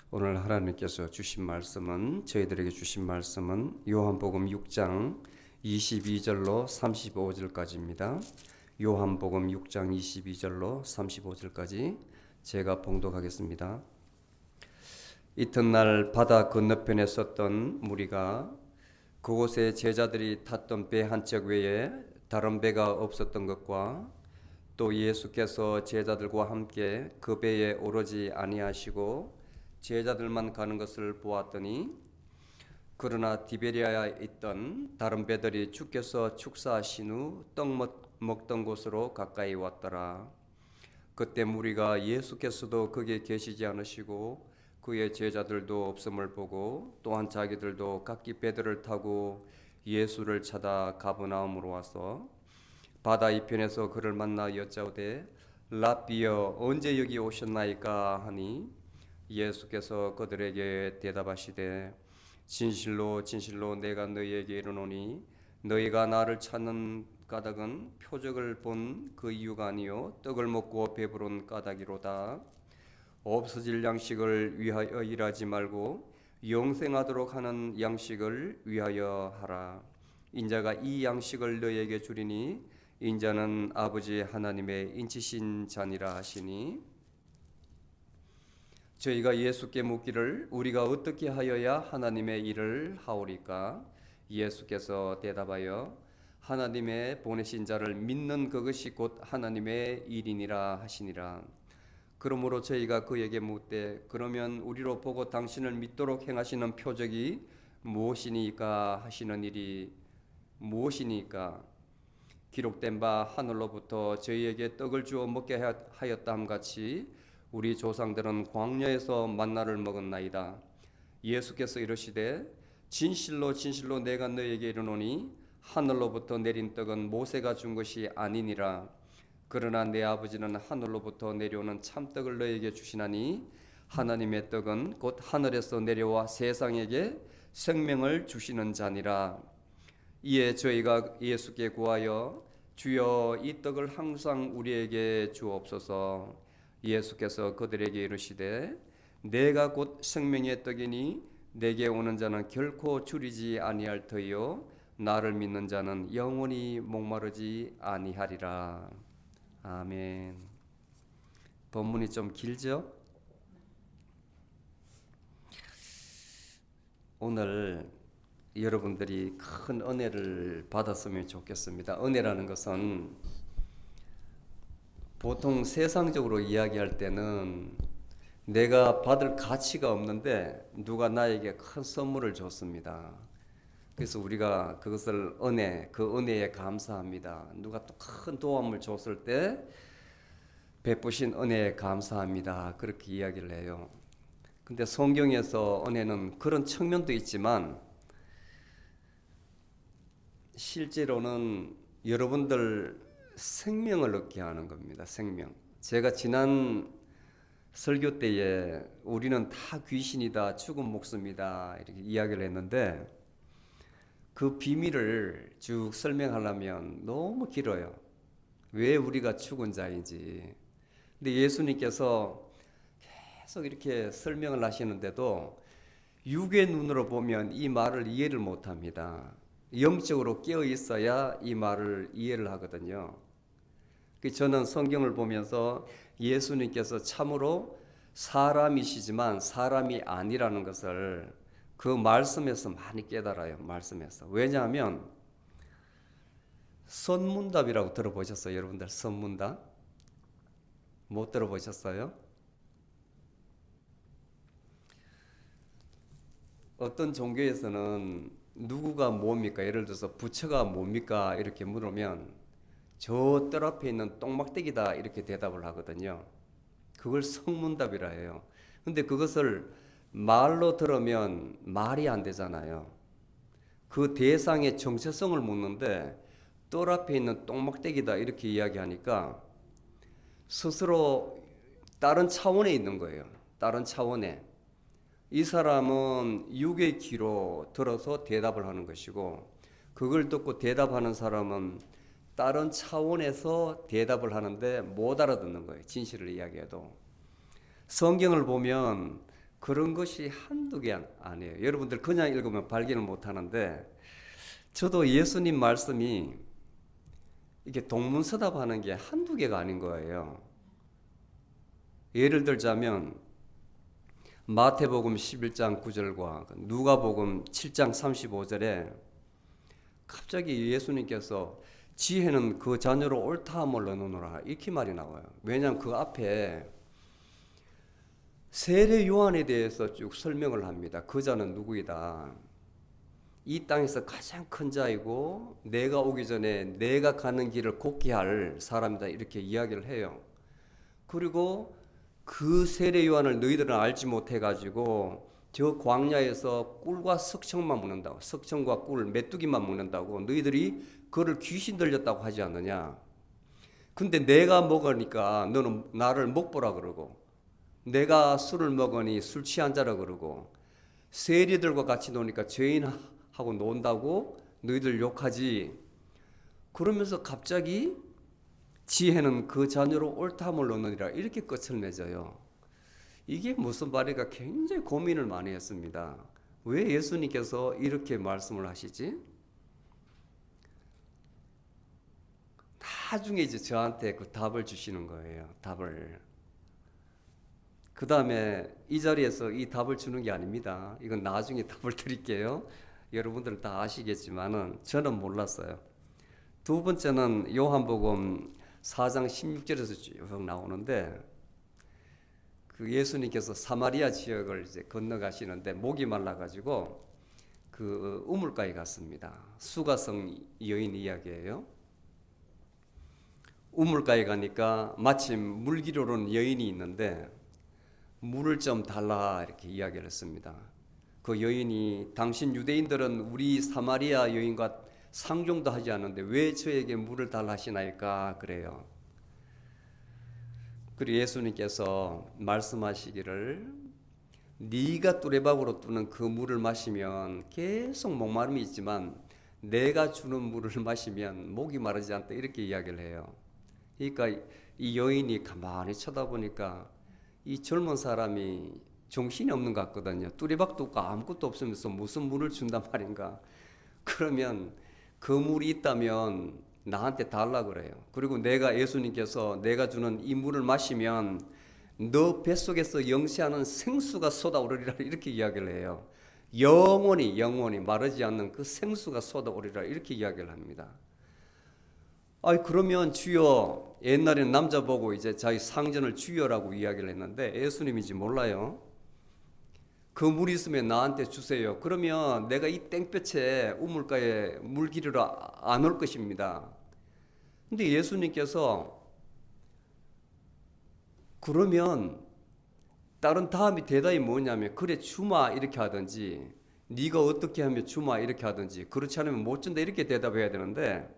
오늘 하나님께서 주신 말씀은 저희들에게 주신 말씀은 요한복음 6장 22절로 35절까지입니다. 요한복음 6장 22절로 35절까지 제가 봉독하겠습니다. 이튿날 바다 건너편에 섰던 무리가 그곳에 제자들이 탔던 배 한 척 외에 다른 배가 없었던 것과 또 예수께서 제자들과 함께 그 배에 오르지 아니하시고 제자들만 가는 것을 보았더니 그러나 디베리아에 있던 다른 배들이 주께서 축사하신 후 떡 먹던 곳으로 가까이 왔더라. 그때 무리가 예수께서도 거기에 계시지 않으시고 그의 제자들도 없음을 보고 또한 자기들도 각기 배들을 타고 예수를 찾아 가버나움으로 와서 바다 이편에서 그를 만나 여짜오되 랍비여 언제 여기 오셨나이까 하니 예수께서 그들에게 대답하시되 진실로 진실로 내가 너희에게 이르노니 너희가 나를 찾는 까닭은 표적을 본 그 이유가 아니요 떡을 먹고 배부른 까닭이로다. 없어질 양식을 위하여 일하지 말고 영생하도록 하는 양식을 위하여 하라. 인자가 이 양식을 너희에게 주리니 인자는 아버지 하나님의 인치신 자니라 하시니 저희가 예수께 묻기를 우리가 어떻게 하여야 하나님의 일을 하오리까? 예수께서 대답하여 하나님의 보내신 자를 믿는 그것이 곧 하나님의 일이니라 하시니라. 그러므로 저희가 그에게 묻되 그러면 우리로 보고 당신을 믿도록 행하시는 표적이 무엇이니까 하시는 일이 무엇이니까? 기록된 바 하늘로부터 저희에게 떡을 주어 먹게 하였다 함같이 우리 조상들은 광야에서 만나를 먹었나이다. 예수께서 이르시되 진실로 진실로 내가 너희에게 이르노니 하늘로부터 내린 떡은 모세가 준 것이 아니니라. 그러나 내 아버지는 하늘로부터 내려오는 참떡을 너희에게 주시나니 하나님의 떡은 곧 하늘에서 내려와 세상에게 생명을 주시는 자니라. 이에 저희가 예수께 구하여 주여 이 떡을 항상 우리에게 주옵소서. 예수께서 그들에게 이르시되 내가 곧 생명의 떡이니 내게 오는 자는 결코 줄이지 아니할 터이요 나를 믿는 자는 영원히 목마르지 아니하리라. 아멘. 본문이 좀 길죠? 오늘 여러분들이 큰 은혜를 받았으면 좋겠습니다. 은혜라는 것은 보통 세상적으로 이야기할 때는 내가 받을 가치가 없는데 누가 나에게 큰 선물을 줬습니다. 그래서 우리가 그것을 그 은혜에 감사합니다. 누가 또 큰 도움을 줬을 때 베푸신 은혜에 감사합니다. 그렇게 이야기를 해요. 근데 성경에서 은혜는 그런 측면도 있지만 실제로는 여러분들 생명을 얻게 하는 겁니다. 생명. 제가 지난 설교 때에 우리는 다 귀신이다, 죽은 목숨이다 이렇게 이야기를 했는데 그 비밀을 쭉 설명하려면 너무 길어요. 왜 우리가 죽은 자인지. 근데 예수님께서 계속 이렇게 설명을 하시는데도 육의 눈으로 보면 이 말을 이해를 못합니다. 영적으로 깨어 있어야 이 말을 이해를 하거든요. 저는 성경을 보면서 예수님께서 참으로 사람이시지만 사람이 아니라는 것을 그 말씀에서 많이 깨달아요. 말씀에서. 왜냐하면 선문답이라고 들어보셨어요? 여러분들 선문답? 못 들어보셨어요? 어떤 종교에서는 누구가 뭡니까? 예를 들어서 부처가 뭡니까? 이렇게 물으면 저 뜰 앞에 있는 똥막대기다 이렇게 대답을 하거든요. 그걸 성문답이라 해요. 근데 그것을 말로 들으면 말이 안 되잖아요. 그 대상의 정체성을 묻는데 뜰 앞에 있는 똥막대기다 이렇게 이야기하니까 스스로 다른 차원에 있는 거예요. 다른 차원에. 이 사람은 육의 귀로 들어서 대답을 하는 것이고 그걸 듣고 대답하는 사람은 다른 차원에서 대답을 하는데 못 알아듣는 거예요. 진실을 이야기해도. 성경을 보면 그런 것이 한두 개 아니에요. 여러분들 그냥 읽으면 발견을 못 하는데 저도 예수님 말씀이 이게 동문서답하는 게 한두 개가 아닌 거예요. 예를 들자면 마태복음 11장 9절과 누가복음 7장 35절에 갑자기 예수님께서 지혜는 그 자녀로 옳다함을 넣어놓으라 이렇게 말이 나와요. 왜냐하면 그 앞에 세례 요한에 대해서 쭉 설명을 합니다. 그 자는 누구이다. 이 땅에서 가장 큰 자이고 내가 오기 전에 내가 가는 길을 곱게 할 사람이다 이렇게 이야기를 해요. 그리고 그 세례 요한을 너희들은 알지 못해가지고 저 광야에서 꿀과 석청만 먹는다고, 석청과 꿀 메뚜기만 먹는다고 너희들이 그를 귀신 들렸다고 하지 않느냐. 근데 내가 먹으니까 너는 나를 먹보라 그러고, 내가 술을 먹으니 술 취한 자라 그러고, 세리들과 같이 노니까 죄인하고 논다고 너희들 욕하지. 그러면서 갑자기 지혜는 그 자녀로 옳다함을 얻느니라 이렇게 끝을 맺어요. 이게 무슨 말인가 굉장히 고민을 많이 했습니다. 왜 예수님께서 이렇게 말씀을 하시지? 나중에 이제 저한테 그 답을 주시는 거예요. 답을. 그 다음에 이 자리에서 이 답을 주는 게 아닙니다. 이건 나중에 답을 드릴게요. 여러분들은 다 아시겠지만은 저는 몰랐어요. 두 번째는 요한복음 4장 16절에서 쭉 나오는데 그 예수님께서 사마리아 지역을 이제 건너가시는데 목이 말라가지고 그 우물가에 갔습니다. 수가성 여인 이야기예요. 우물가에 가니까 마침 물기로 오는 여인이 있는데 물을 좀 달라 이렇게 이야기를 했습니다. 그 여인이 당신 유대인들은 우리 사마리아 여인과 상종도 하지 않는데 왜 저에게 물을 달라 하시나이까 그래요. 그리고 예수님께서 말씀하시기를 네가 뚜레박으로 뜨는 그 물을 마시면 계속 목마름이 있지만 내가 주는 물을 마시면 목이 마르지 않다 이렇게 이야기를 해요. 그러니까 이 여인이 가만히 쳐다보니까 이 젊은 사람이 정신이 없는 것 같거든요. 뚜레박도 없고 아무것도 없으면서 무슨 물을 준단 말인가. 그러면 그 물이 있다면 나한테 달라 그래요. 그리고 예수님께서 내가 주는 이 물을 마시면 너 뱃속에서 영시하는 생수가 쏟아오르리라 이렇게 이야기를 해요. 영원히 마르지 않는 그 생수가 쏟아오르리라 이렇게 이야기를 합니다. 아이 그러면 주여, 옛날에는 남자 보고 이제 자기 상전을 주여라고 이야기를 했는데 예수님인지 몰라요. 그 물 있으면 나한테 주세요. 그러면 내가 이 땡볕에 우물가에 물 기르러 안 올 것입니다. 근데 예수님께서 그러면 다른 다음이 대답이 뭐냐면 그래 주마 이렇게 하든지 네가 어떻게 하면 주마 이렇게 하든지 그렇지 않으면 못 준다 이렇게 대답해야 되는데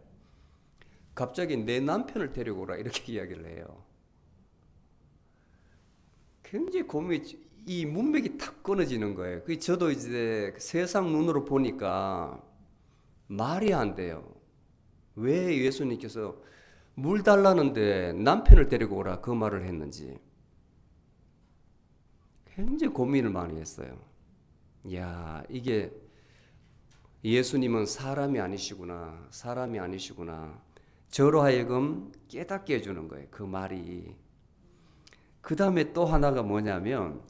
갑자기 내 남편을 데리고 오라 이렇게 이야기를 해요. 굉장히 이 문맥이 탁 끊어지는 거예요. 그 저도 이제 세상 눈으로 보니까 말이 안 돼요. 왜 예수님께서 물 달라는데 남편을 데리고 오라 그 말을 했는지 굉장히 고민을 많이 했어요. 야, 이게 예수님은 사람이 아니시구나. 저로 하여금 깨닫게 해주는 거예요. 그 말이. 그 다음에 또 하나가 뭐냐면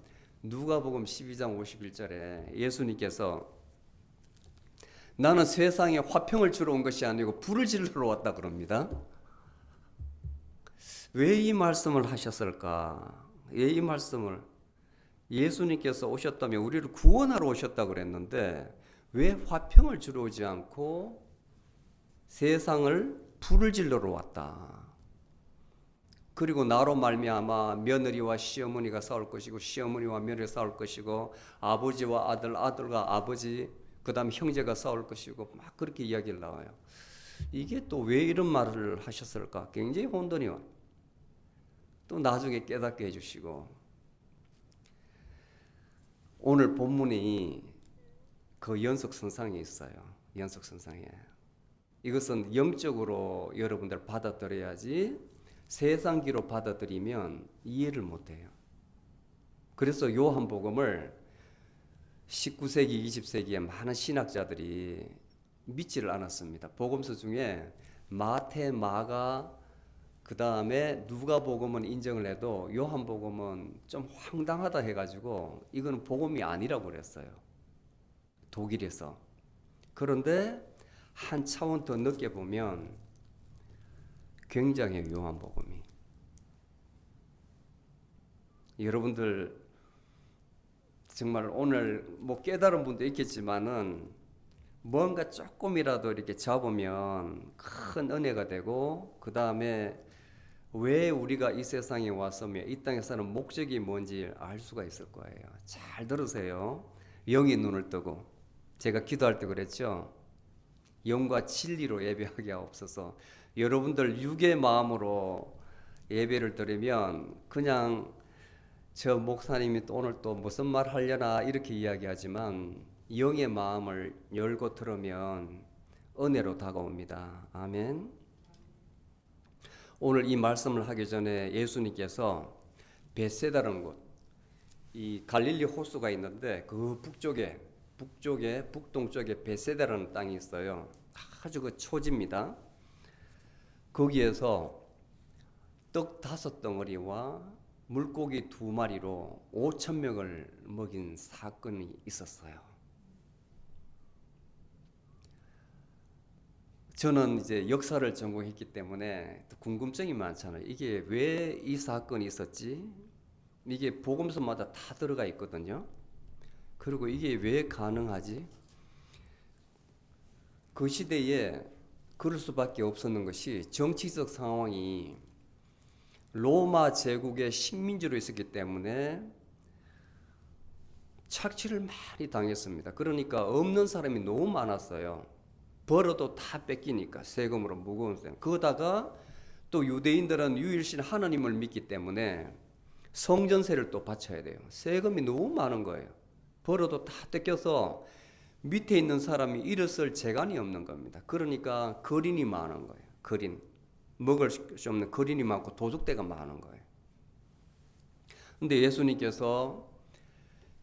누가복음 12장 51절에 예수님께서 나는 세상에 화평을 주러 온 것이 아니고 불을 질러 왔다 그럽니다. 왜 이 말씀을 하셨을까? 왜 이 말씀을 예수님께서 오셨다면 우리를 구원하러 오셨다 그랬는데 왜 화평을 주러 오지 않고 세상을 불을 질러러 왔다. 그리고 나로 말미암아 며느리와 시어머니가 싸울 것이고 시어머니와 며느리가 싸울 것이고 아버지와 아들, 아들과 아버지 그 다음 형제가 싸울 것이고 막 그렇게 이야기를 나와요. 이게 또 왜 이런 말을 하셨을까? 굉장히 혼돈이 와요. 또 나중에 깨닫게 해주시고 오늘 본문이 그 연속선상에 있어요. 연속선상에. 이것은 영적으로 여러분들 받아들여야지 세상기로 받아들이면 이해를 못해요. 그래서 요한복음을 19세기, 20세기에 많은 신학자들이 믿지를 않았습니다. 복음서 중에 마태, 마가, 그 다음에 누가복음은 인정을 해도 요한복음은 좀 황당하다 해가지고 이거는 복음이 아니라고 그랬어요. 독일에서. 그런데 한 차원 더 늦게 보면 굉장해요, 요한복음이. 여러분들 정말 오늘 뭐 깨달은 분도 있겠지만은 뭔가 조금이라도 이렇게 잡으면 큰 은혜가 되고, 그 다음에 왜 우리가 이 세상에 왔으며 이 땅에 사는 목적이 뭔지 알 수가 있을 거예요. 잘 들으세요. 영의 눈을 뜨고, 제가 기도할 때 그랬죠. 영과 진리로 예배하게 하옵소서. 여러분들 육의 마음으로 예배를 드리면 그냥 저 목사님이 또 오늘 또 무슨 말 하려나 이렇게 이야기하지만 영의 마음을 열고 들으면 은혜로 다가옵니다. 아멘. 오늘 이 말씀을 하기 전에 예수님께서 벳세다라는 곳, 이 갈릴리 호수가 있는데 그 북동쪽에 벳세다라는 땅이 있어요. 아주 그 초지입니다. 거기에서 떡 5덩어리와 물고기 2마리로 5,000명을 먹인 사건이 있었어요. 저는 이제 역사를 전공했기 때문에 궁금증이 많잖아요. 이게 왜 이 사건이 있었지? 이게 복음서마다 다 들어가 있거든요. 그리고 이게 왜 가능하지? 그 시대에 그럴 수밖에 없었는 것이 정치적 상황이 로마 제국의 식민지로 있었기 때문에 착취를 많이 당했습니다. 그러니까 없는 사람이 너무 많았어요. 벌어도 다 뺏기니까 세금으로 무거운 세금. 그러다가 또 유대인들은 유일신 하나님을 믿기 때문에 성전세를 또 바쳐야 돼요. 세금이 너무 많은 거예요. 벌어도 다 뜯겨서 밑에 있는 사람이 일어설 재간이 없는 겁니다. 그러니까 거린이 많은 거예요. 거린. 먹을 수 없는 거린이 많고 도둑대가 많은 거예요. 근데 예수님께서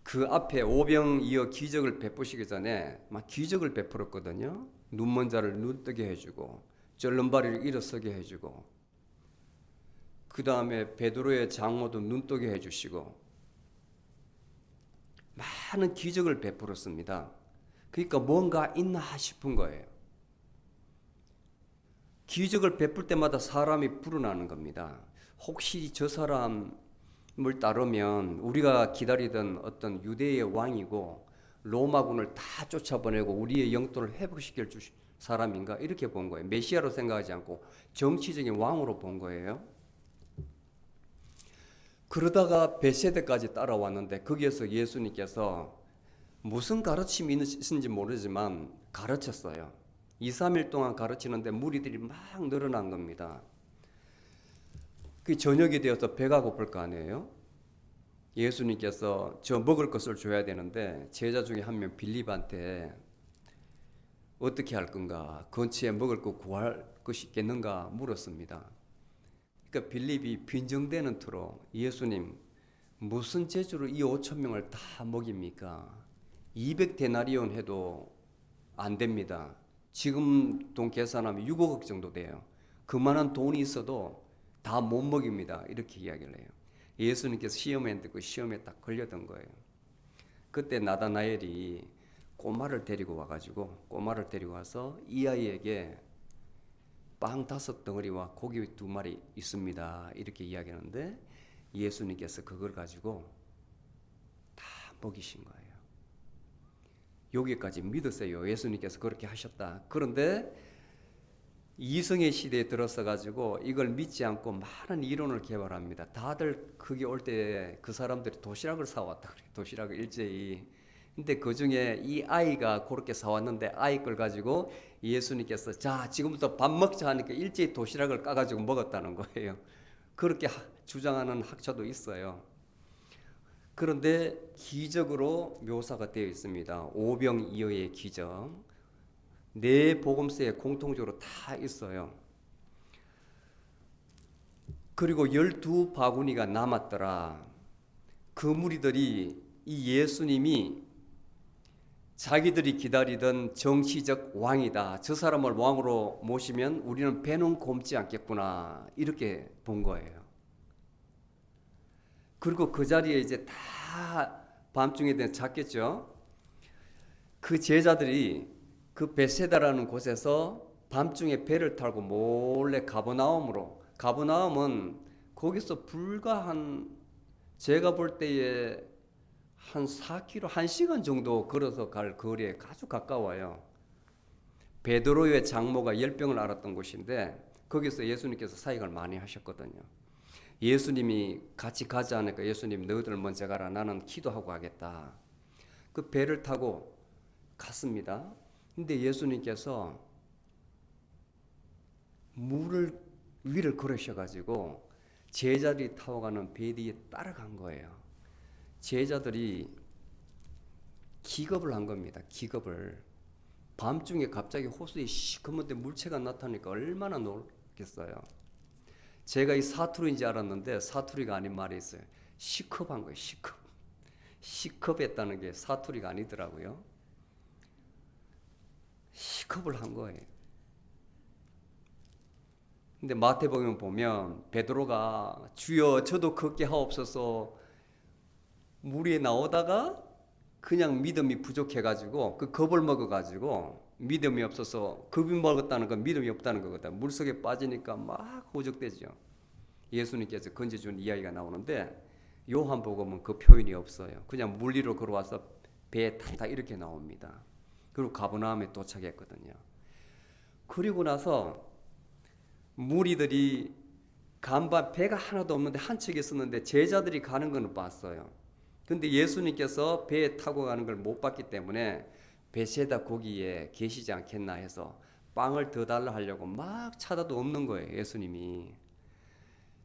그 앞에 오병이어 기적을 베푸시기 전에 막 기적을 베풀었거든요. 눈먼 자를 눈뜨게 해주고 절름발이를 일어서게 해주고, 그 다음에 베드로의 장모도 눈뜨게 해주시고 많은 기적을 베풀었습니다. 그러니까 뭔가 있나 싶은 거예요. 기적을 베풀 때마다 사람이 불어나는 겁니다. 혹시 저 사람을 따르면 우리가 기다리던 어떤 유대의 왕이고 로마군을 다 쫓아보내고 우리의 영토를 회복시킬 사람인가 이렇게 본 거예요. 메시아로 생각하지 않고 정치적인 왕으로 본 거예요. 그러다가 벳세다까지 따라왔는데 거기에서 예수님께서 무슨 가르침이 있는지 모르지만 가르쳤어요. 2, 3일 동안 가르치는데 무리들이 막 늘어난 겁니다. 그 저녁이 되어서 배가 고플 거 아니에요. 예수님께서 저 먹을 것을 줘야 되는데 제자 중에 한 명 빌립한테 어떻게 할 건가, 근처에 먹을 거 구할 것이 있겠는가 물었습니다. 그러니까 빌립이 빈정대는 투로 예수님 무슨 재주로 이 5,000명을 다 먹입니까? 200데나리온 해도 안 됩니다. 지금 돈 계산하면 6억 정도 돼요. 그만한 돈이 있어도 다 못 먹입니다. 이렇게 이야기를 해요. 예수님께서 시험했는데 그 시험에 딱 걸렸던 거예요. 그때 나다나엘이 꼬마를 데리고 와서 이 아이에게 빵 5덩어리와 고기 2마리 있습니다. 이렇게 이야기하는데 예수님께서 그걸 가지고 다 먹이신 거예요. 여기까지 믿었어요. 예수님께서 그렇게 하셨다. 그런데 이성의 시대에 들어서 가지고 이걸 믿지 않고 많은 이론을 개발합니다. 다들 거기 올 때 그 사람들이 도시락을 사왔다 그래요. 도시락을 일제히. 근데 그 중에 이 아이가 그렇게 사왔는데 아이 걸 가지고 예수님께서 자 지금부터 밥 먹자 하니까 일제히 도시락을 까가지고 먹었다는 거예요. 그렇게 주장하는 학자도 있어요. 그런데 기적으로 묘사가 되어 있습니다. 오병이어의 기적. 네 복음서에 공통적으로 다 있어요. 그리고 12바구니가 남았더라. 그 무리들이 이 예수님이 자기들이 기다리던 정치적 왕이다. 저 사람을 왕으로 모시면 우리는 배는 곪지 않겠구나. 이렇게 본 거예요. 그리고 그 자리에 이제 다 밤중에 잤겠죠. 그 제자들이 그 베세다라는 곳에서 밤중에 배를 타고 몰래 가버나움으로, 가버나움은 거기서 불과 제가 볼 때에 한 4km, 1시간 정도 걸어서 갈 거리에 아주 가까워요. 베드로의 장모가 열병을 앓았던 곳인데 거기서 예수님께서 사역을 많이 하셨거든요. 예수님이 같이 가지 않으니까 예수님 너희들 먼저 가라. 나는 기도하고 가겠다. 그 배를 타고 갔습니다. 근데 예수님께서 물을 위를 걸으셔가지고 제자들이 타고 가는 배 뒤에 따라간 거예요. 제자들이 기겁을 한 겁니다. 기겁을. 밤중에 갑자기 호수에 시커먼데 물체가 나타나니까 얼마나 놀랐겠어요. 제가 이 사투리인지 알았는데 사투리가 아닌 말이 있어요. 시컵한 거예요. 시컵. 시컵했다는 게 사투리가 아니더라고요. 시컵을 한 거예요. 근데 마태복음 보면 베드로가 주여 저도 걷게 하옵소서 물 위에 나오다가 그냥 믿음이 부족해가지고 그 겁을 먹어가지고 믿음이 없어서 겁이 먹었다는 건 믿음이 없다는 거거든. 물속에 빠지니까 막 호적되죠. 예수님께서 건져준 이야기가 나오는데 요한복음은 그 표현이 없어요. 그냥 물 위로 걸어와서 배에 탔다 이렇게 나옵니다. 그리고 가버나움에 도착했거든요. 그리고 나서 무리들이 간반 배가 하나도 없는데 한 척 있었는데 제자들이 가는 건 봤어요. 근데 예수님께서 배에 타고 가는 걸 못 봤기 때문에 베세다 거기에 계시지 않겠나 해서 빵을 더 달라 하려고 막 찾아도 없는 거예요. 예수님이.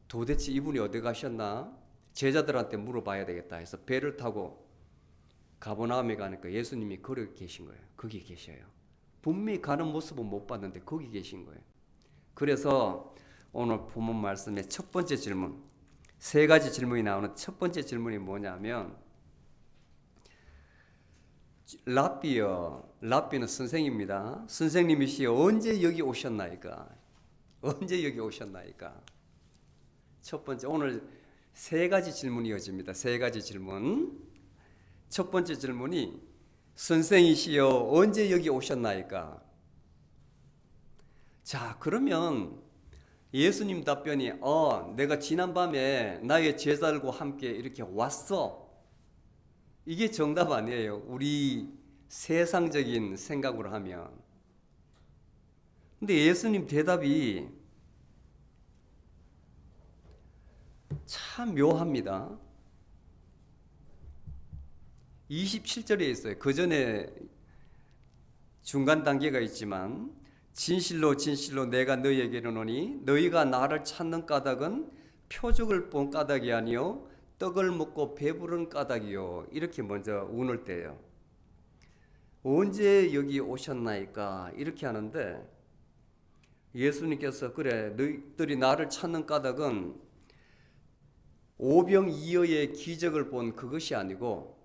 도대체 이분이 어디 가셨나? 제자들한테 물어봐야 되겠다 해서 배를 타고 가버나움에 가니까 예수님이 거기 계신 거예요. 거기 계셔요. 분명히 가는 모습은 못 봤는데 거기 계신 거예요. 그래서 오늘 본문 말씀의 첫 번째 질문, 세 가지 질문이 나오는 첫 번째 질문이 뭐냐면 랍비는 선생입니다. 선생님이시여 언제 여기 오셨나이까? 언제 여기 오셨나이까? 첫 번째 오늘 세 가지 질문이 이어집니다. 세 가지 질문. 첫 번째 질문이 선생이시여 언제 여기 오셨나이까? 자, 그러면 예수님 답변이 내가 지난밤에 나의 제자들과 함께 이렇게 왔어. 이게 정답 아니에요. 우리 세상적인 생각으로 하면. 근데 예수님 대답이 참 묘합니다. 27절에 있어요. 그 전에 중간 단계가 있지만 진실로 진실로 내가 너희에게 이르노니 너희가 나를 찾는 까닭은 표적을 본 까닭이 아니요 떡을 먹고 배부른 까닭이요. 이렇게 먼저 운을 떼요. 언제 여기 오셨나이까? 이렇게 하는데 예수님께서 그래 너희들이 나를 찾는 까닭은 오병이어의 기적을 본 그것이 아니고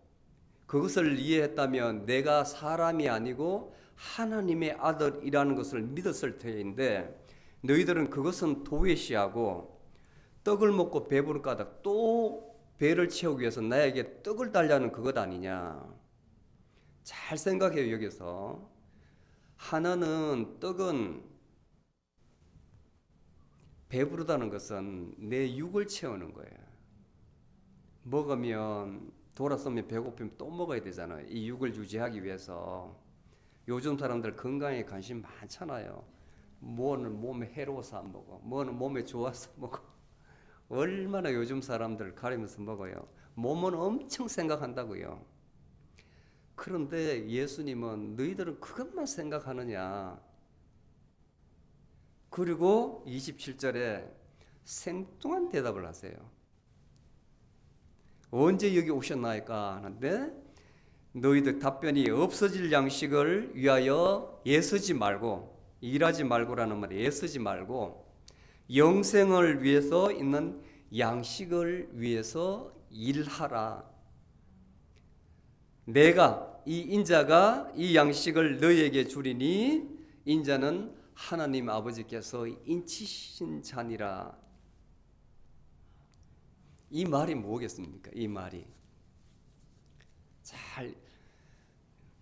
그것을 이해했다면 내가 사람이 아니고 하나님의 아들이라는 것을 믿었을 터인데 너희들은 그것은 도외시하고 떡을 먹고 배부른 까닭 또 배를 채우기 위해서 나에게 떡을 달라는 그것 아니냐. 잘 생각해요. 여기서 하나는 떡은 배부르다는 것은 내 육을 채우는 거예요. 먹으면 돌아서면 배고프면 또 먹어야 되잖아요. 이 육을 유지하기 위해서. 요즘 사람들 건강에 관심 많잖아요. 뭐는 몸에 해로워서 안 먹어. 뭐는 몸에 좋아서 먹어. 얼마나 요즘 사람들 가리면서 먹어요. 몸은 엄청 생각한다고요. 그런데 예수님은 너희들은 그것만 생각하느냐. 그리고 27절에 생뚱한 대답을 하세요. 언제 여기 오셨나이까 하는데 너희들 답변이 없어질 양식을 위하여 애쓰지 말고 일하지 말고라는 말이 애쓰지 말고 영생을 위해서 있는 양식을 위해서 일하라. 내가 이 인자가 이 양식을 너희에게 주리니 인자는 하나님 아버지께서 인치신 자니라. 이 말이 뭐겠습니까? 이 말이 잘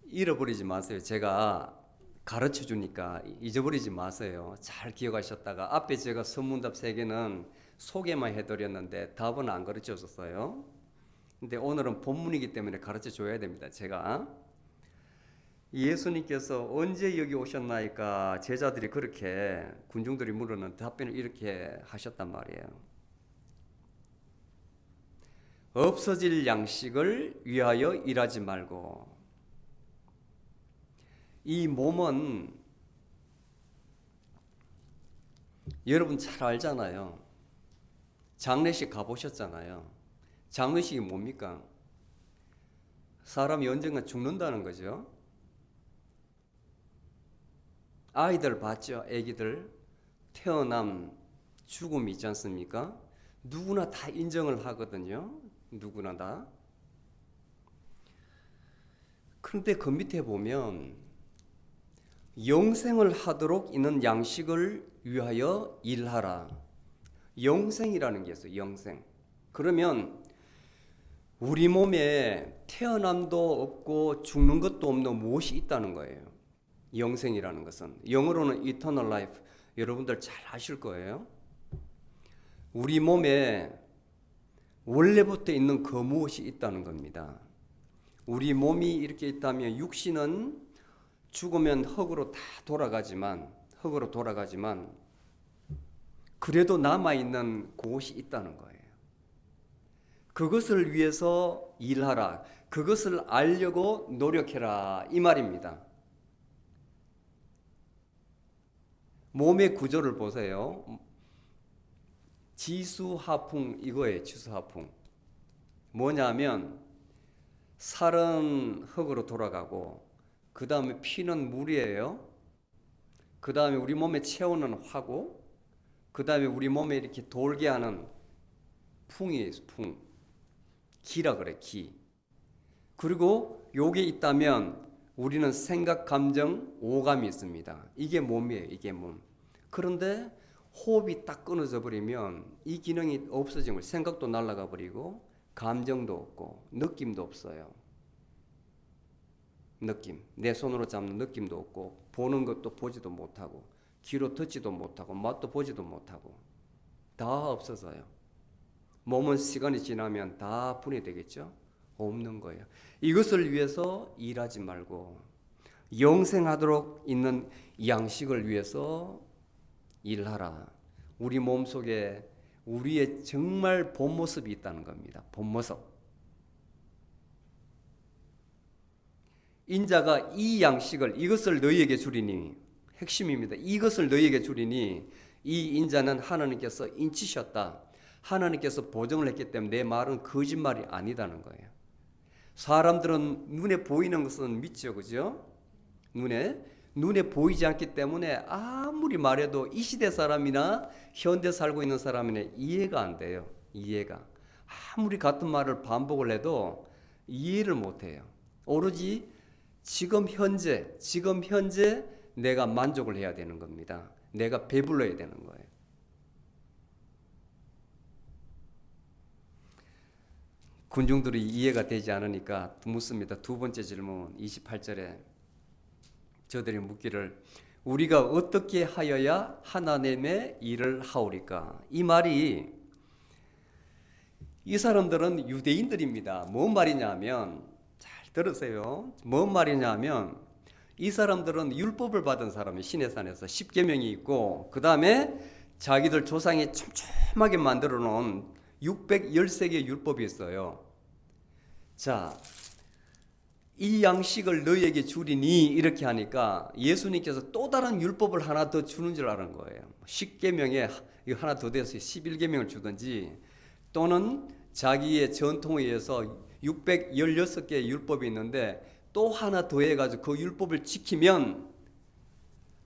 잃어버리지 마세요. 제가 가르쳐 주니까 잊어버리지 마세요. 잘 기억하셨다가 앞에 제가 선문답 3개는 소개만 해드렸는데 답은 안 가르쳐 줬어요. 근데 오늘은 본문이기 때문에 가르쳐 줘야 됩니다. 제가 예수님께서 언제 여기 오셨나이까 제자들이 그렇게 군중들이 물으는 답변을 이렇게 하셨단 말이에요. 없어질 양식을 위하여 일하지 말고. 이 몸은 여러분 잘 알잖아요. 장례식 가보셨잖아요. 장례식이 뭡니까? 사람이 언젠가 죽는다는 거죠. 아이들 봤죠? 아기들 태어남 죽음이 있지 않습니까? 누구나 다 인정을 하거든요. 누구나 다. 그런데 그 밑에 보면 영생을 하도록 있는 양식을 위하여 일하라. 영생이라는 게 있어요. 영생. 그러면 우리 몸에 태어남도 없고 죽는 것도 없는 무엇이 있다는 거예요. 영생이라는 것은. 영어로는 eternal life. 여러분들 잘 아실 거예요. 우리 몸에 원래부터 있는 그 무엇이 있다는 겁니다. 우리 몸이 이렇게 있다면 육신은 죽으면 흙으로 다 돌아가지만 그래도 남아있는 그것이 있다는 거예요. 그것을 위해서 일하라. 그것을 알려고 노력해라. 이 말입니다. 몸의 구조를 보세요. 지수하풍 이거예요. 지수하풍. 뭐냐면 살은 흙으로 돌아가고 그 다음에 피는 물이에요. 그 다음에 우리 몸의 체온은 화고 그 다음에 우리 몸에 이렇게 돌게 하는 풍이 풍. 기라 그래. 기. 그리고 요게 있다면 우리는 생각, 감정, 오감이 있습니다. 이게 몸이에요. 이게 몸. 그런데 호흡이 딱 끊어져 버리면 이 기능이 없어지면 생각도 날아가 버리고 감정도 없고 느낌도 없어요. 느낌. 내 손으로 잡는 느낌도 없고 보는 것도 보지도 못하고 귀로 듣지도 못하고 맛도 보지도 못하고 다 없어져요. 몸은 시간이 지나면 다 분해되겠죠? 없는 거예요. 이것을 위해서 일하지 말고 영생하도록 있는 양식을 위해서 일하라. 우리 몸속에 우리의 정말 본 모습이 있다는 겁니다. 본 모습. 인자가 이 양식을 이것을 너희에게 주리니 핵심입니다. 이것을 너희에게 주리니 이 인자는 하나님께서 인치셨다. 하나님께서 보정을 했기 때문에 내 말은 거짓말이 아니다는 거예요. 사람들은 눈에 보이는 것은 믿죠. 그죠? 눈에 보이지 않기 때문에 아무리 말해도 이 시대 사람이나 현대 살고 있는 사람이나 이해가 안 돼요. 이해가. 아무리 같은 말을 반복을 해도 이해를 못 해요. 오로지 지금 현재 내가 만족을 해야 되는 겁니다. 내가 배불러야 되는 거예요. 군중들이 이해가 되지 않으니까 묻습니다. 두 번째 질문 28절에 저들이 묻기를 우리가 어떻게 하여야 하나님의 일을 하오리까? 이 말이 이 사람들은 유대인들입니다. 뭔 말이냐면 잘 들으세요. 뭔 말이냐면 이 사람들은 율법을 받은 사람이 시내산에서 십계명이 있고 그 다음에 자기들 조상이 촘촘하게 만들어 놓은 613개의 율법이 있어요. 자, 이 양식을 너희에게 주리니 이렇게 하니까 예수님께서 또 다른 율법을 하나 더 주는 줄 아는 거예요. 10계명에 이거 하나 더 돼서 11계명을 주든지 또는 자기의 전통에 의해서 616개의 율법이 있는데 또 하나 더 해가지고 그 율법을 지키면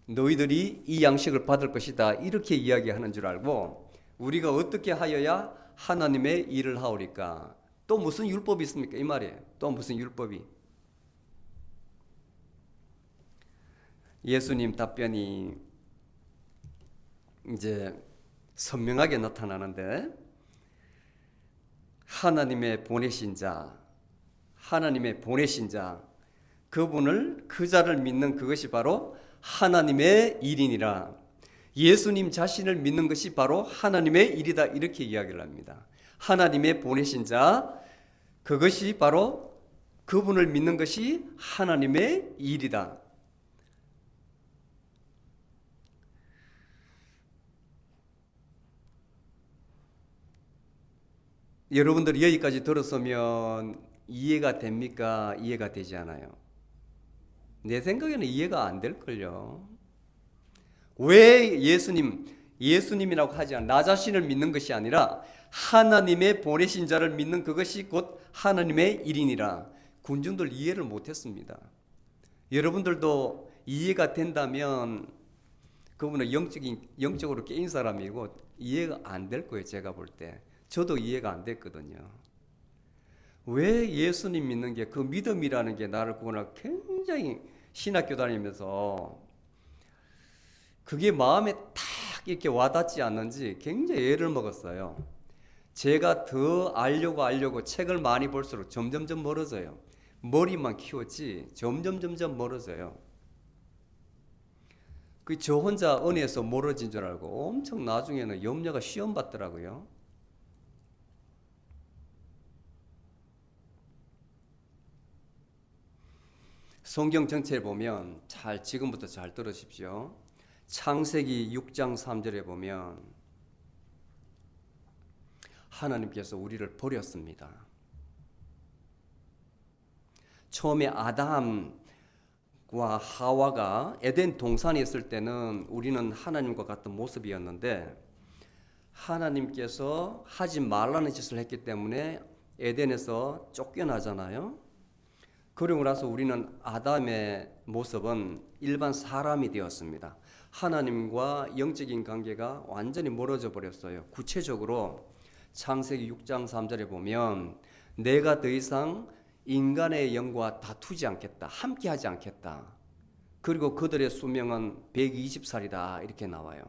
너희들이 이 양식을 받을 것이다. 이렇게 이야기하는 줄 알고 우리가 어떻게 하여야 하나님의 일을 하오리까? 또 무슨 율법이 있습니까? 이 말이에요. 또 무슨 율법이? 예수님 답변이 이제 선명하게 나타나는데, 하나님의 보내신 자, 그분을, 그 자를 믿는 그것이 바로 하나님의 일이니라. 예수님 자신을 믿는 것이 바로 하나님의 일이다, 이렇게 이야기를 합니다. 하나님의 보내신 자, 그것이 바로, 그분을 믿는 것이 하나님의 일이다. 여러분들이 여기까지 들었으면 이해가 됩니까? 이해가 되지 않아요? 내 생각에는 이해가 안 될걸요. 왜 예수님이라고 하지 않아? 나 자신을 믿는 것이 아니라 하나님의 보내신 자를 믿는 그것이 곧 하나님의 일이니라. 군중들 이해를 못했습니다. 여러분들도 이해가 된다면 그분은 영적으로 깨인 사람이고 이해가 안 될 거예요. 제가 볼 때. 저도 이해가 안 됐거든요. 왜 예수님 믿는 게, 그 믿음이라는 게 나를 구원하고, 굉장히 신학교 다니면서 그게 마음에 탁 이렇게 와닿지 않는지 굉장히 애를 먹었어요. 제가 더 알려고 책을 많이 볼수록 점점점 멀어져요. 머리만 키웠지 점점 멀어져요. 저 혼자 은혜에서 멀어진 줄 알고 엄청 나중에는 염려가 시험 받더라고요. 성경 전체에 보면, 지금부터 잘 들으십시오. 창세기 6장 3절에 보면 하나님께서 우리를 버렸습니다. 처음에 아담과 하와가 에덴 동산에 있을 때는 우리는 하나님과 같은 모습이었는데, 하나님께서 하지 말라는 짓을 했기 때문에 에덴에서 쫓겨나잖아요. 그러고 나서 우리는 아담의 모습은 일반 사람이 되었습니다. 하나님과 영적인 관계가 완전히 멀어져 버렸어요. 구체적으로 창세기 6장 3절에 보면, 내가 더 이상 인간의 영과 다투지 않겠다, 함께하지 않겠다. 그리고 그들의 수명은 120살이다, 이렇게 나와요.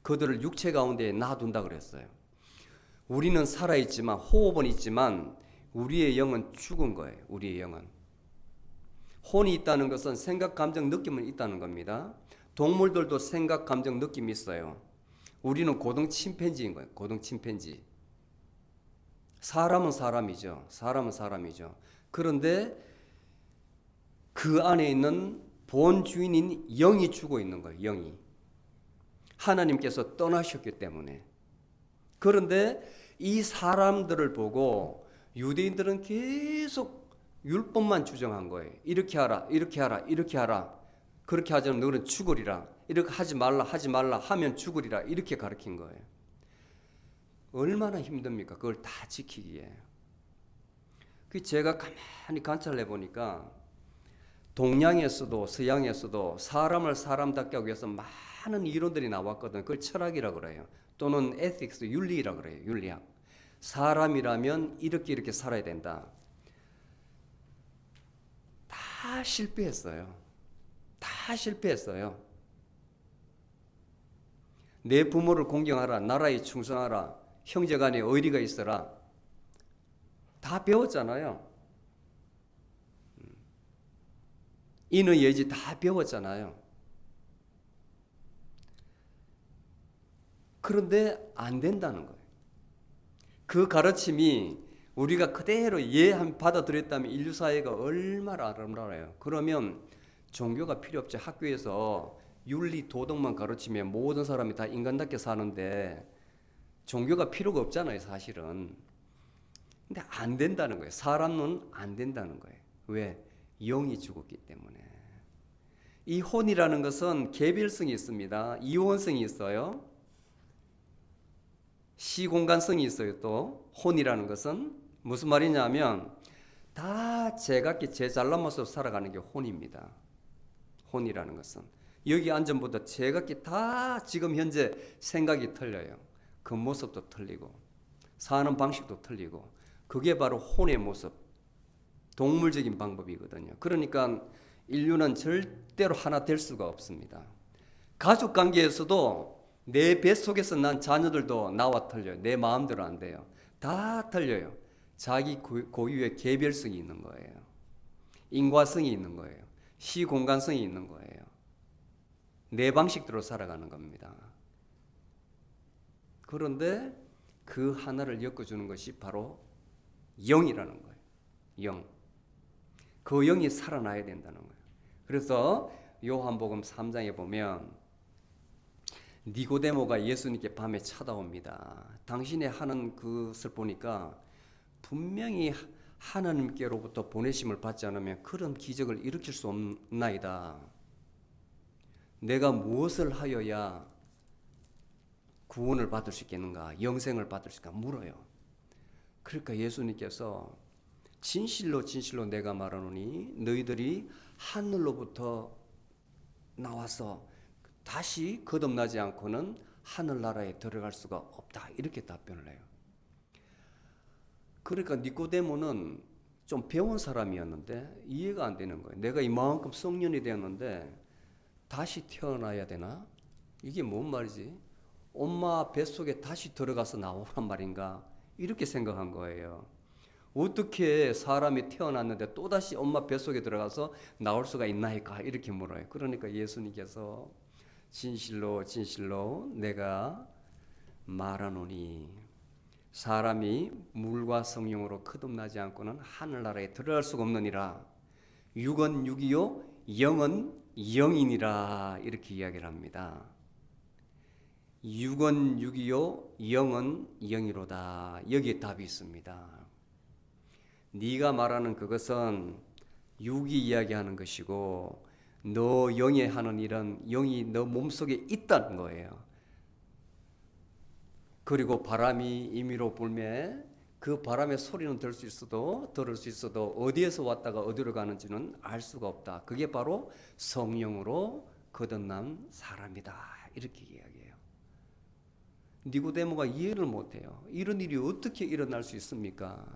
그들을 육체 가운데 놔둔다 그랬어요. 우리는 살아있지만, 호흡은 있지만 우리의 영은 죽은 거예요. 우리의 영은. 혼이 있다는 것은 생각, 감정, 느낌은 있다는 겁니다. 동물들도 생각, 감정, 느낌이 있어요. 우리는 고등 침팬지인 거예요. 고등 침팬지. 사람은 사람이죠. 그런데 그 안에 있는 본 주인인 영이 죽어 있는 거예요. 영이. 하나님께서 떠나셨기 때문에. 그런데 이 사람들을 보고 유대인들은 계속 율법만 주장한 거예요. 이렇게 하라. 그렇게 하지 않으면 너는 죽으리라. 이렇게 하지 말라 하면 죽으리라. 이렇게 가르친 거예요. 얼마나 힘듭니까? 그걸 다 지키기에. 제가 가만히 관찰을 해보니까 동양에서도 서양에서도 사람을 사람답게 하기 위해서 많은 이론들이 나왔거든요. 그걸 철학이라고 그래요. 또는 에틱스, 윤리라고 그래요. 윤리학. 사람이라면 이렇게 살아야 된다. 다 실패했어요. 내 부모를 공경하라, 나라에 충성하라, 형제간에 의리가 있어라. 다 배웠잖아요. 인의 예지 다 배웠잖아요. 그런데 안 된다는 거예요. 그 가르침이 우리가 그대로 받아들였다면 인류 사회가 얼마나 아름다워요. 그러면 종교가 필요 없지. 학교에서 윤리, 도덕만 가르치면 모든 사람이 다 인간답게 사는데 종교가 필요가 없잖아요, 사실은. 근데 안 된다는 거예요. 사람은 안 된다는 거예요. 왜? 영이 죽었기 때문에. 이 혼이라는 것은 개별성이 있습니다. 이원성이 있어요. 시공간성이 있어요. 또 혼이라는 것은 무슨 말이냐면 다 제각기 제 잘난 모습 살아가는 게 혼입니다. 혼이라는 것은 여기 앉은 분도 제각기 다 지금 현재 생각이 틀려요. 그 모습도 틀리고 사는 방식도 틀리고 그게 바로 혼의 모습, 동물적인 방법이거든요. 그러니까 인류는 절대로 하나 될 수가 없습니다. 가족 관계에서도 내 뱃속에서 난 자녀들도 나와 틀려요. 내 마음대로 안 돼요. 다 틀려요. 자기 고유의 개별성이 있는 거예요. 인과성이 있는 거예요. 시공간성이 있는 거예요. 내 방식대로 살아가는 겁니다. 그런데 그 하나를 엮어주는 것이 바로 영이라는 거예요. 영. 그 영이 살아나야 된다는 거예요. 그래서 요한복음 3장에 보면 니고데모가 예수님께 밤에 찾아옵니다. 당신이 하는 것을 보니까 분명히 하나님께로부터 보내심을 받지 않으면 그런 기적을 일으킬 수 없나이다. 내가 무엇을 하여야 구원을 받을 수 있겠는가, 영생을 받을 수 있을까 물어요. 그러니까 예수님께서 진실로 진실로 내가 말하노니 너희들이 하늘로부터 나와서 다시 거듭나지 않고는 하늘나라에 들어갈 수가 없다. 이렇게 답변을 해요. 그러니까 니고데모는 좀 배운 사람이었는데 이해가 안 되는 거예요. 내가 이만큼 성년이 되었는데 다시 태어나야 되나? 이게 뭔 말이지? 엄마 뱃속에 다시 들어가서 나오란 말인가? 이렇게 생각한 거예요. 어떻게 사람이 태어났는데 또다시 엄마 뱃속에 들어가서 나올 수가 있나이까? 이렇게 물어요. 그러니까 예수님께서 진실로 진실로 내가 말하노니 사람이 물과 성령으로 거듭나지 않고는 하늘나라에 들어갈 수가 없느니라. 육은 육이요 영은 영이니라. 이렇게 이야기를 합니다. 육은 육이요 영은 영이로다. 여기에 답이 있습니다. 네가 말하는 그것은 육이 이야기하는 것이고 너 영이 하는 일은 영이 너 몸속에 있다는 거예요. 그리고 바람이 임의로 불매 그 바람의 소리는 들을 수 있어도 어디에서 왔다가 어디로 가는지는 알 수가 없다. 그게 바로 성령으로 거듭난 사람이다. 이렇게 이야기해요. 니고데모가 이해를 못해요. 이런 일이 어떻게 일어날 수 있습니까?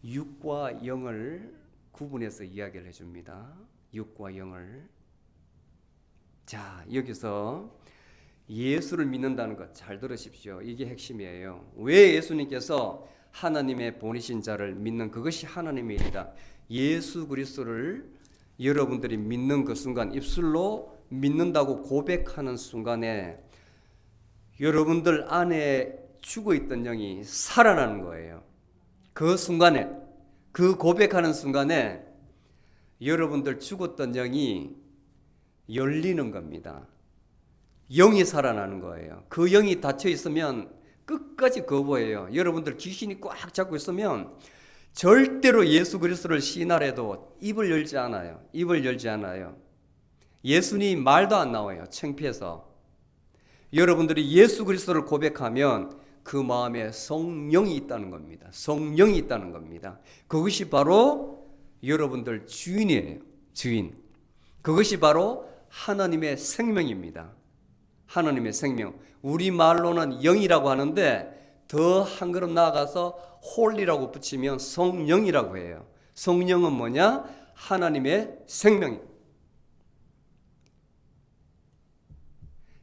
육과 영을 구분해서 이야기를 해줍니다. 육과 영을. 자, 여기서 예수를 믿는다는 것 잘 들으십시오. 이게 핵심이에요. 왜 예수님께서 하나님의 보내신 자를 믿는 그것이 하나님의 일이다. 예수 그리스도를 여러분들이 믿는 그 순간, 입술로 믿는다고 고백하는 순간에 여러분들 안에 죽어있던 영이 살아나는 거예요. 그 순간에, 그 고백하는 순간에 여러분들 죽었던 영이 열리는 겁니다. 영이 살아나는 거예요. 그 영이 닫혀 있으면 끝까지 거부해요. 여러분들 귀신이 꽉 잡고 있으면 절대로 예수 그리스도를 신하래도 입을 열지 않아요. 입을 열지 않아요. 예수님 말도 안 나와요. 창피해서. 여러분들이 예수 그리스도를 고백하면 그 마음에 성령이 있다는 겁니다. 성령이 있다는 겁니다. 그것이 바로 여러분들 주인이에요. 주인. 그것이 바로 하나님의 생명입니다. 하나님의 생명. 우리말로는 영이라고 하는데 더 한 걸음 나아가서 홀리라고 붙이면 성령이라고 해요. 성령은 뭐냐? 하나님의 생명.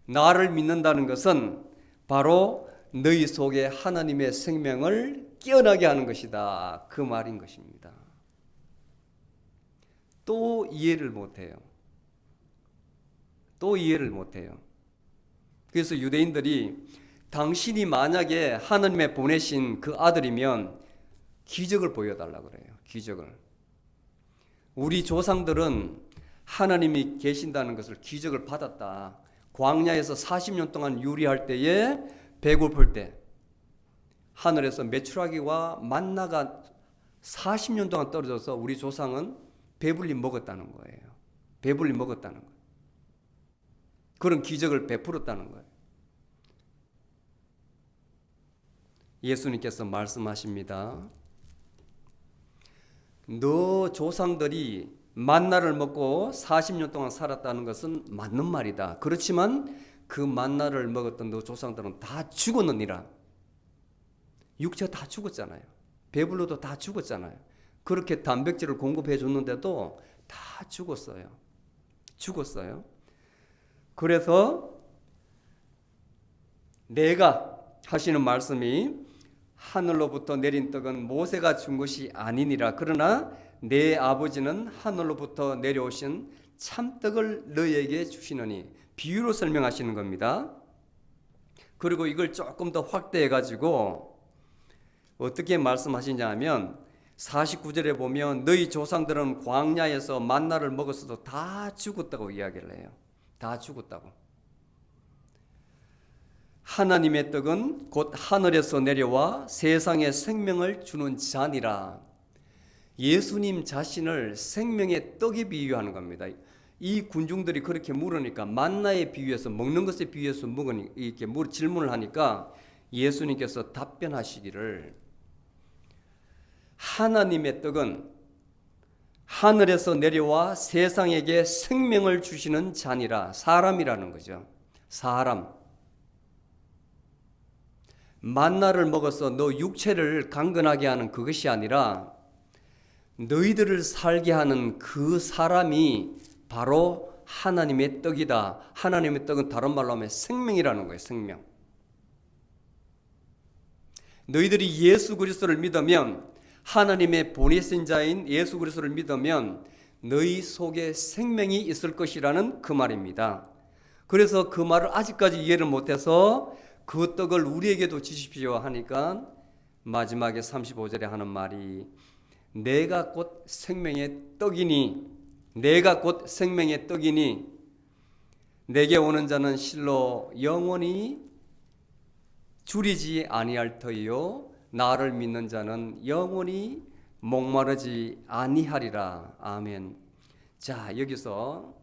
나를 믿는다는 것은 바로 너희 속에 하나님의 생명을 깨어나게 하는 것이다. 그 말인 것입니다. 또 이해를 못해요. 또 이해를 못해요. 그래서 유대인들이 당신이 만약에 하나님의 보내신 그 아들이면 기적을 보여달라고 그래요. 기적을. 우리 조상들은 하나님이 계신다는 것을 기적을 받았다. 광야에서 40년 동안 유리할 때에 배고플 때 하늘에서 메추라기와 만나가 40년 동안 떨어져서 우리 조상은 배불리 먹었다는 거예요. 배불리 먹었다는 거예요. 그런 기적을 베풀었다는 거예요. 예수님께서 말씀하십니다. 너 조상들이 만나를 먹고 40년 동안 살았다는 것은 맞는 말이다. 그렇지만 그 만나를 먹었던 너 조상들은 다 죽었느니라. 육체가 다 죽었잖아요. 배불러도 다 죽었잖아요. 그렇게 단백질을 공급해 줬는데도 다 죽었어요. 죽었어요. 그래서 내가 하시는 말씀이 하늘로부터 내린 떡은 모세가 준 것이 아니니라. 그러나 내 아버지는 하늘로부터 내려오신 참떡을 너희에게 주시느니. 비유로 설명하시는 겁니다. 그리고 이걸 조금 더 확대해 가지고 어떻게 말씀하시냐 하면 49절에 보면 너희 조상들은 광야에서 만나를 먹었어도 다 죽었다고 이야기를 해요. 다 죽었다고. 하나님의 떡은 곧 하늘에서 내려와 세상에 생명을 주는 잔이라. 예수님 자신을 생명의 떡에 비유하는 겁니다. 이 군중들이 그렇게 물으니까 만나에 비유해서 먹는 것에 비유해서 이렇게 질문을 하니까 예수님께서 답변하시기를 하나님의 떡은 하늘에서 내려와 세상에게 생명을 주시는 잔이라. 사람이라는 거죠. 사람. 만나를 먹어서 너 육체를 강건하게 하는 그것이 아니라 너희들을 살게 하는 그 사람이 바로 하나님의 떡이다. 하나님의 떡은 다른 말로 하면 생명이라는 거예요. 생명. 너희들이 예수 그리스도를 믿으면, 하나님의 보내신 자인 예수 그리스도를 믿으면 너희 속에 생명이 있을 것이라는 그 말입니다. 그래서 그 말을 아직까지 이해를 못해서 그 떡을 우리에게도 주십시오 하니까 마지막에 35절에 하는 말이 내가 곧 생명의 떡이니, 내가 곧 생명의 떡이니 내게 오는 자는 실로 영원히 줄이지 아니할 터이요 나를 믿는 자는 영원히 목마르지 아니하리라. 아멘. 자, 여기서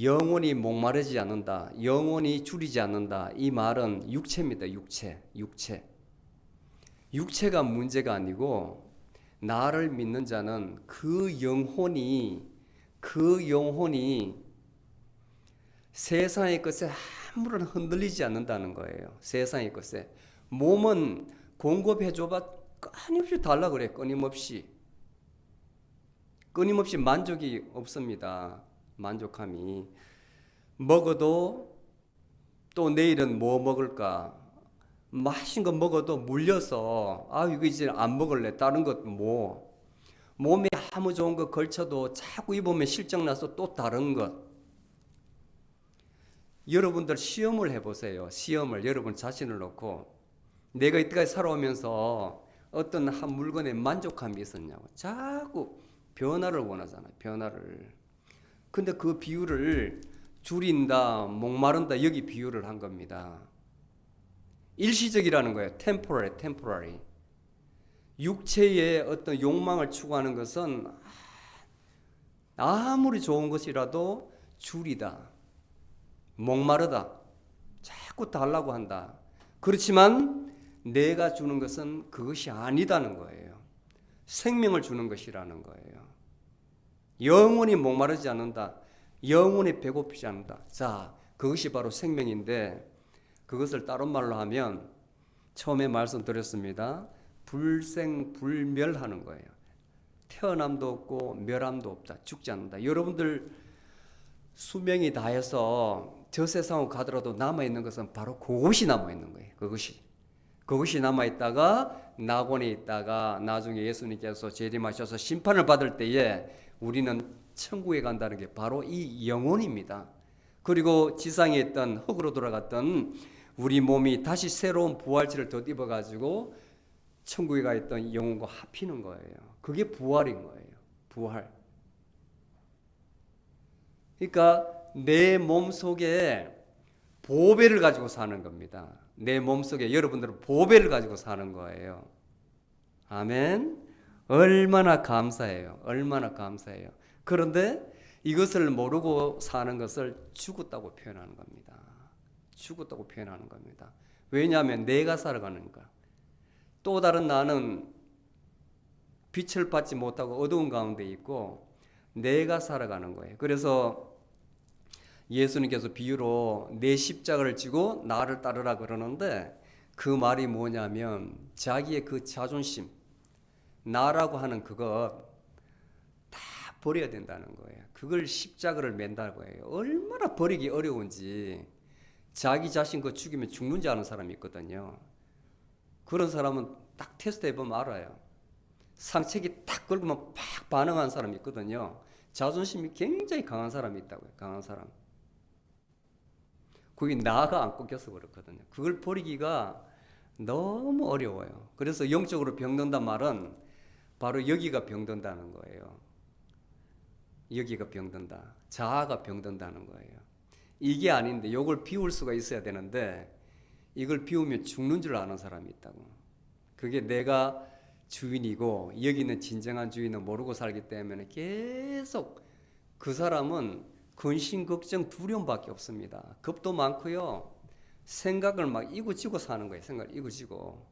영원히 목마르지 않는다, 영원히 줄이지 않는다, 이 말은 육체입니다. 육체가 문제가 아니고 나를 믿는 자는 그 영혼이 세상의 것에 아무런 흔들리지 않는다는 거예요. 세상의 것에. 몸은 공급해줘봐 끊임없이 달라 그래. 끊임없이 만족이 없습니다. 만족함이. 먹어도 또 내일은 뭐 먹을까, 맛있는 거 먹어도 물려서 이거 이제 안 먹을래, 다른 것 몸에 아무 좋은 거 걸쳐도 자꾸 입으면 실증나서 또 다른 것. 여러분들 시험을 해보세요. 시험을 여러분 자신을 놓고 내가 이때까지 살아오면서 어떤 한 물건에 만족감이 있었냐고. 자꾸 변화를 원하잖아요. 변화를. 근데 그 비유를 줄인다, 목마른다, 여기 비유를 한 겁니다. 일시적이라는 거예요. temporary. 육체의 어떤 욕망을 추구하는 것은 아무리 좋은 것이라도 줄이다, 목마르다, 자꾸 달라고 한다. 그렇지만 내가 주는 것은 그것이 아니다는 거예요. 생명을 주는 것이라는 거예요. 영원히 목마르지 않는다, 영원히 배고프지 않는다. 자, 그것이 바로 생명인데 그것을 다른 말로 하면 처음에 말씀드렸습니다. 불생불멸하는 거예요. 태어남도 없고 멸함도 없다. 죽지 않는다. 여러분들 수명이 다해서 저 세상으로 가더라도 남아있는 것은 바로 그것이 남아있는 거예요. 그것이 남아있다가 낙원에 있다가 나중에 예수님께서 재림하셔서 심판을 받을 때에 우리는 천국에 간다는 게 바로 이 영혼입니다. 그리고 지상에 있던 흙으로 돌아갔던 우리 몸이 다시 새로운 부활체를 덧입어가지고 천국에 가 있던 영혼과 합히는 거예요. 그게 부활인 거예요. 부활. 그러니까 내 몸속에 보배를 가지고 사는 겁니다. 내 몸속에 여러분들은 보배를 가지고 사는 거예요. 아멘. 얼마나 감사해요. 얼마나 감사해요. 그런데 이것을 모르고 사는 것을 죽었다고 표현하는 겁니다. 죽었다고 표현하는 겁니다. 왜냐하면 내가 살아가니까. 또 다른 나는 빛을 받지 못하고 어두운 가운데 있고 내가 살아가는 거예요. 그래서 예수님께서 비유로 내 십자가를 지고 나를 따르라 그러는데 그 말이 뭐냐면 자기의 그 자존심, 나라고 하는 그것 다 버려야 된다는 거예요. 그걸 십자가를 맨다고 해요. 얼마나 버리기 어려운지. 자기 자신 그 죽이면 죽는지 아는 사람이 있거든요. 그런 사람은 딱 테스트 해보면 알아요. 상책이 딱 걸리면 팍 반응하는 사람이 있거든요. 자존심이 굉장히 강한 사람이 있다고요. 강한 사람. 그게 나가 안 꺾여서 그렇거든요. 그걸 버리기가 너무 어려워요. 그래서 영적으로 병든단 말은 바로 여기가 병든다는 거예요. 여기가 병든다. 자아가 병든다는 거예요. 이게 아닌데 이걸 비울 수가 있어야 되는데 이걸 비우면 죽는 줄 아는 사람이 있다고. 그게 내가 주인이고 여기는 진정한 주인은 모르고 살기 때문에 계속 그 사람은 근심, 걱정, 두려움밖에 없습니다. 겁도 많고요. 생각을 막 이고지고 사는 거예요. 생각을 이고지고.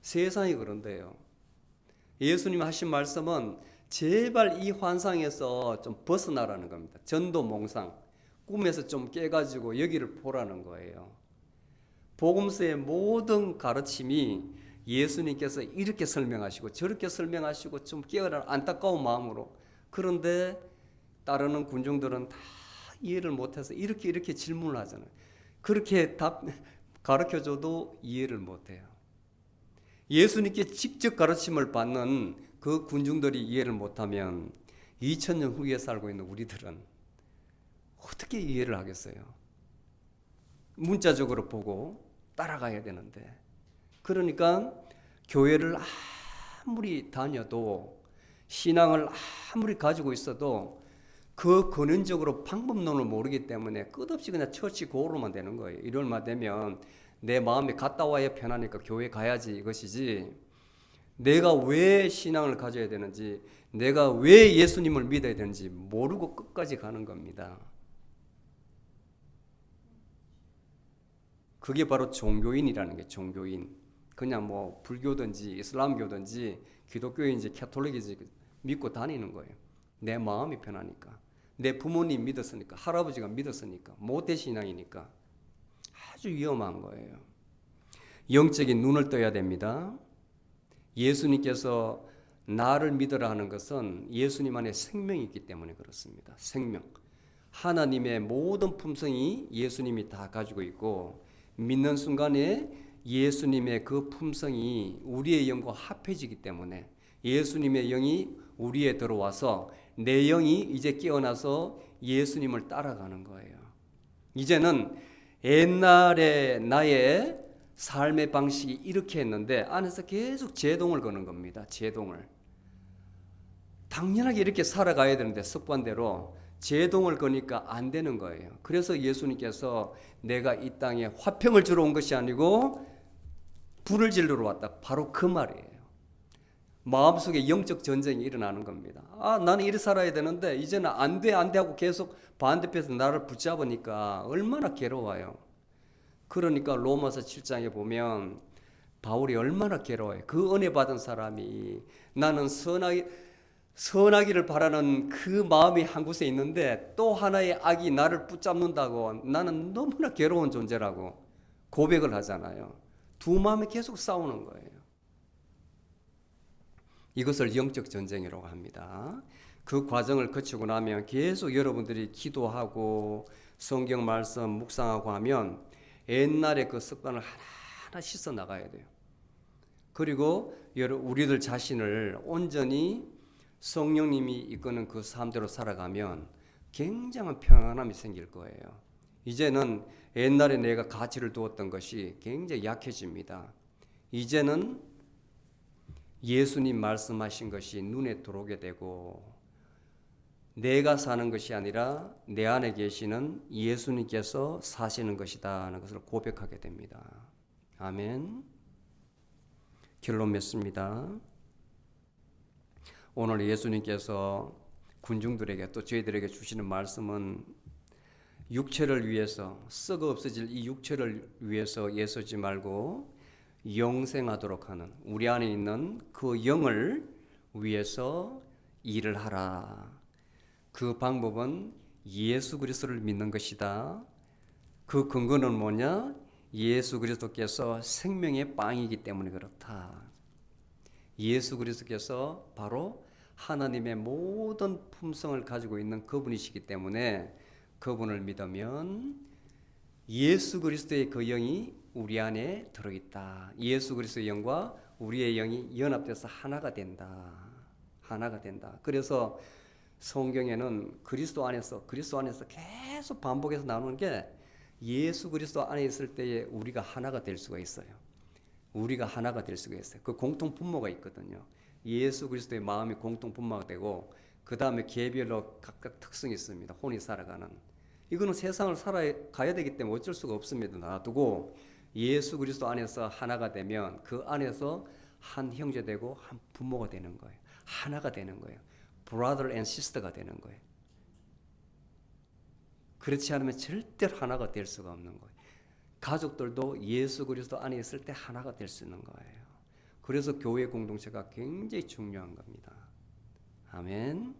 세상이 그런데요. 예수님 하신 말씀은 제발 이 환상에서 좀 벗어나라는 겁니다. 전도몽상. 꿈에서 좀 깨가지고 여기를 보라는 거예요. 복음서의 모든 가르침이 예수님께서 이렇게 설명하시고 저렇게 설명하시고 좀 깨어난 안타까운 마음으로. 그런데 따르는 군중들은 다 이해를 못해서 이렇게 질문을 하잖아요. 그렇게 가르쳐줘도 이해를 못해요. 예수님께 직접 가르침을 받는 그 군중들이 이해를 못하면 2000년 후에 살고 있는 우리들은 어떻게 이해를 하겠어요? 문자적으로 보고 따라가야 되는데. 그러니까 교회를 아무리 다녀도 신앙을 아무리 가지고 있어도 그 근원적으로 방법론을 모르기 때문에 끝없이 그냥 처치 고로만 되는 거예요. 이럴만 되면 내 마음이 갔다 와야 편하니까 교회 가야지 이것이지, 내가 왜 신앙을 가져야 되는지, 내가 왜 예수님을 믿어야 되는지 모르고 끝까지 가는 겁니다. 그게 바로 종교인이라는 게 종교인. 그냥 뭐 불교든지 이슬람교든지 기독교인지 캐톨릭인지 믿고 다니는 거예요. 내 마음이 편하니까. 내 부모님 믿었으니까, 할아버지가 믿었으니까, 모태신앙이니까. 아주 위험한 거예요. 영적인 눈을 떠야 됩니다. 예수님께서 나를 믿으라 하는 것은 예수님 안에 생명이 있기 때문에 그렇습니다. 생명. 하나님의 모든 품성이 예수님이 다 가지고 있고, 믿는 순간에 예수님의 그 품성이 우리의 영과 합해지기 때문에 예수님의 영이 우리에 들어와서 내 영이 이제 깨어나서 예수님을 따라가는 거예요. 이제는 옛날에 나의 삶의 방식이 이렇게 했는데 안에서 계속 제동을 거는 겁니다. 제동을. 당연하게 이렇게 살아가야 되는데 습관대로 제동을 거니까 안 되는 거예요. 그래서 예수님께서 내가 이 땅에 화평을 주러 온 것이 아니고 불을 질러러 왔다. 바로 그 말이에요. 마음속에 영적 전쟁이 일어나는 겁니다. 나는 이렇게 살아야 되는데 이제는 안 돼 하고 계속 반대편에서 나를 붙잡으니까 얼마나 괴로워요. 그러니까 로마서 7장에 보면 바울이 얼마나 괴로워요. 그 은혜 받은 사람이 나는 선하기를 바라는 그 마음이 한 곳에 있는데 또 하나의 악이 나를 붙잡는다고 나는 너무나 괴로운 존재라고 고백을 하잖아요. 두 마음이 계속 싸우는 거예요. 이것을 영적 전쟁이라고 합니다. 그 과정을 거치고 나면 계속 여러분들이 기도하고 성경 말씀 묵상하고 하면 옛날에 그 습관을 하나하나 씻어 나가야 돼요. 그리고 우리들 자신을 온전히 성령님이 이끄는 그 삶대로 살아가면 굉장한 평안함이 생길 거예요. 이제는 옛날에 내가 가치를 두었던 것이 굉장히 약해집니다. 이제는 예수님 말씀하신 것이 눈에 들어오게 되고 내가 사는 것이 아니라 내 안에 계시는 예수님께서 사시는 것이다 하는 것을 고백하게 됩니다. 아멘. 결론 맺습니다. 오늘 예수님께서 군중들에게 또 저희들에게 주시는 말씀은 육체를 위해서, 썩어 없어질 이 육체를 위해서 애쓰지 말고 영생하도록 하는 우리 안에 있는 그 영을 위해서 일을 하라. 그 방법은 예수 그리스도를 믿는 것이다. 그 근거는 뭐냐? 예수 그리스도께서 생명의 빵이기 때문에 그렇다. 예수 그리스도께서 바로 하나님의 모든 품성을 가지고 있는 그분이시기 때문에 그분을 믿으면 예수 그리스도의 그 영이 우리 안에 들어있다. 예수 그리스도의 영과 우리의 영이 연합돼서 하나가 된다. 하나가 된다. 그래서 성경에는 그리스도 안에서 계속 반복해서 나오는 게 예수 그리스도 안에 있을 때에 우리가 하나가 될 수가 있어요. 우리가 하나가 될 수가 있어요. 그 공통 분모가 있거든요. 예수 그리스도의 마음이 공통 분모가 되고 그 다음에 개별로 각각 특성이 있습니다. 혼이 살아가는. 이거는 세상을 살아가야 되기 때문에 어쩔 수가 없습니다. 놔두고 예수 그리스도 안에서 하나가 되면 그 안에서 한 형제 되고 한 부모가 되는 거예요. 하나가 되는 거예요. brother and sister가 되는 거예요. 그렇지 않으면 절대로 하나가 될 수가 없는 거예요. 가족들도 예수 그리스도 안에 있을 때 하나가 될 수 있는 거예요. 그래서 교회 공동체가 굉장히 중요한 겁니다. 아멘.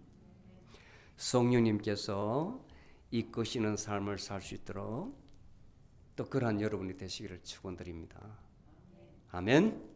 성령님께서 이끄시는 삶을 살 수 있도록 또 그러한 여러분이 되시기를 축원드립니다. 아멘.